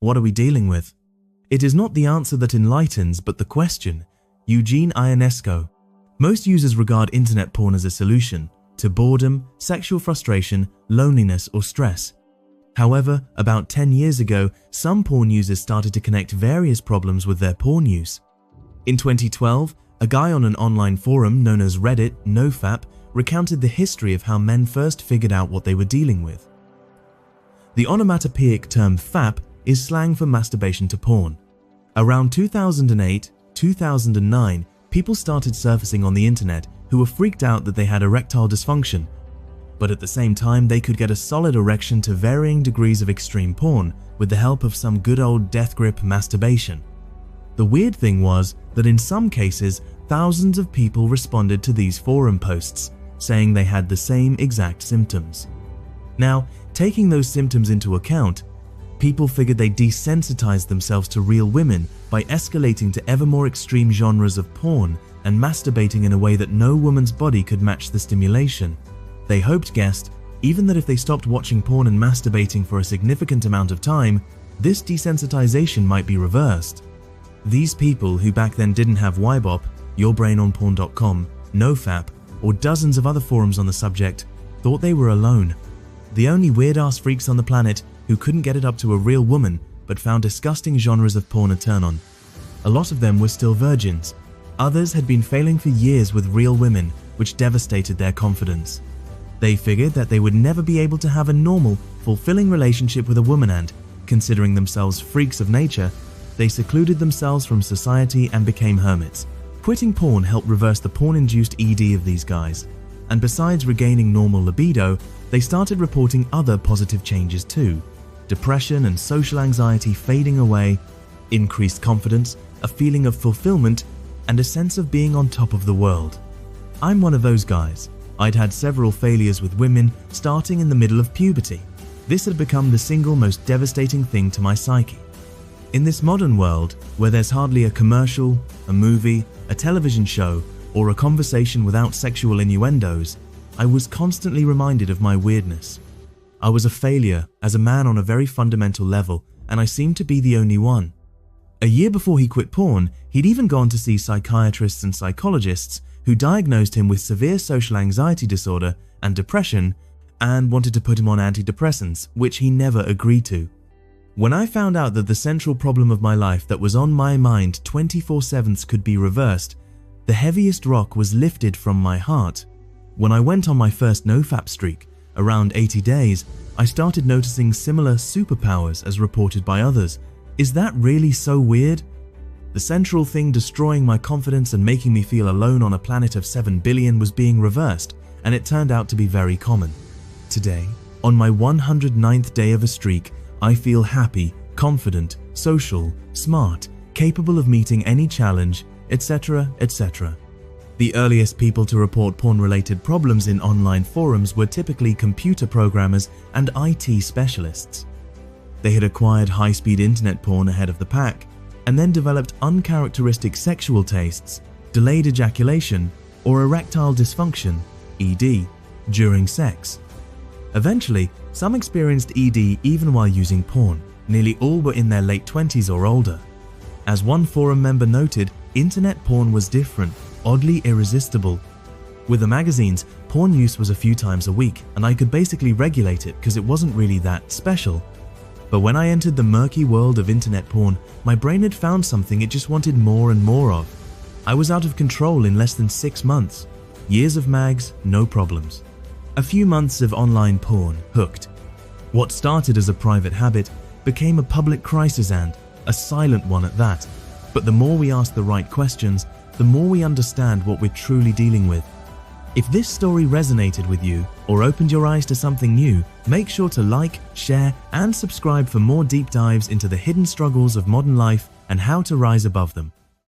What are we dealing with? It is not the answer that enlightens, but the question. Eugene Ionesco. Most users regard internet porn as a solution to boredom, sexual frustration, loneliness, or stress. However, about 10 years ago, some porn users started to connect various problems with their porn use. In 2012, a guy on an online forum known as Reddit, NoFap, recounted the history of how men first figured out what they were dealing with. The onomatopoeic term fap is slang for masturbation to porn. Around 2008-2009, people started surfacing on the internet who were freaked out that they had erectile dysfunction, but at the same time they could get a solid erection to varying degrees of extreme porn with the help of some good old death grip masturbation. The weird thing was that in some cases, thousands of people responded to these forum posts, saying they had the same exact symptoms. Now, taking those symptoms into account, people figured they desensitized themselves to real women by escalating to ever more extreme genres of porn and masturbating in a way that no woman's body could match the stimulation. They guessed, even that if they stopped watching porn and masturbating for a significant amount of time, this desensitization might be reversed. These people, who back then didn't have YBOP, YourBrainOnPorn.com, NoFap, or dozens of other forums on the subject, thought they were alone. The only weird-ass freaks on the planet who couldn't get it up to a real woman but found disgusting genres of porn a turn on. A lot of them were still virgins. Others had been failing for years with real women, which devastated their confidence. They figured that they would never be able to have a normal, fulfilling relationship with a woman and, considering themselves freaks of nature, they secluded themselves from society and became hermits. Quitting porn helped reverse the porn-induced ED of these guys, and besides regaining normal libido, they started reporting other positive changes too. Depression and social anxiety fading away, increased confidence, a feeling of fulfillment, and a sense of being on top of the world. I'm one of those guys. I'd had several failures with women starting in the middle of puberty. This had become the single most devastating thing to my psyche. In this modern world, where there's hardly a commercial, a movie, a television show, or a conversation without sexual innuendos, I was constantly reminded of my weirdness. I was a failure as a man on a very fundamental level, and I seemed to be the only one. A year before he quit porn, he'd even gone to see psychiatrists and psychologists who diagnosed him with severe social anxiety disorder and depression and wanted to put him on antidepressants, which he never agreed to. When I found out that the central problem of my life that was on my mind 24/7 could be reversed, the heaviest rock was lifted from my heart. When I went on my first NoFap streak, around 80 days, I started noticing similar superpowers as reported by others. Is that really so weird? The central thing destroying my confidence and making me feel alone on a planet of 7 billion was being reversed, and it turned out to be very common. Today, on my 109th day of a streak, I feel happy, confident, social, smart, capable of meeting any challenge, etc., etc. The earliest people to report porn-related problems in online forums were typically computer programmers and IT specialists. They had acquired high-speed internet porn ahead of the pack, and then developed uncharacteristic sexual tastes, delayed ejaculation, or erectile dysfunction, ED, during sex. Eventually, some experienced ED even while using porn. Nearly all were in their late 20s or older. As one forum member noted, internet porn was different, oddly irresistible. With the magazines, porn use was a few times a week, and I could basically regulate it because it wasn't really that special. But when I entered the murky world of internet porn, my brain had found something it just wanted more and more of. I was out of control in less than 6 months. Years of mags, no problems. A few months of online porn, hooked. What started as a private habit became a public crisis, and a silent one at that. But the more we ask the right questions, the more we understand what we're truly dealing with. If this story resonated with you or opened your eyes to something new, make sure to like, share, and subscribe for more deep dives into the hidden struggles of modern life and how to rise above them.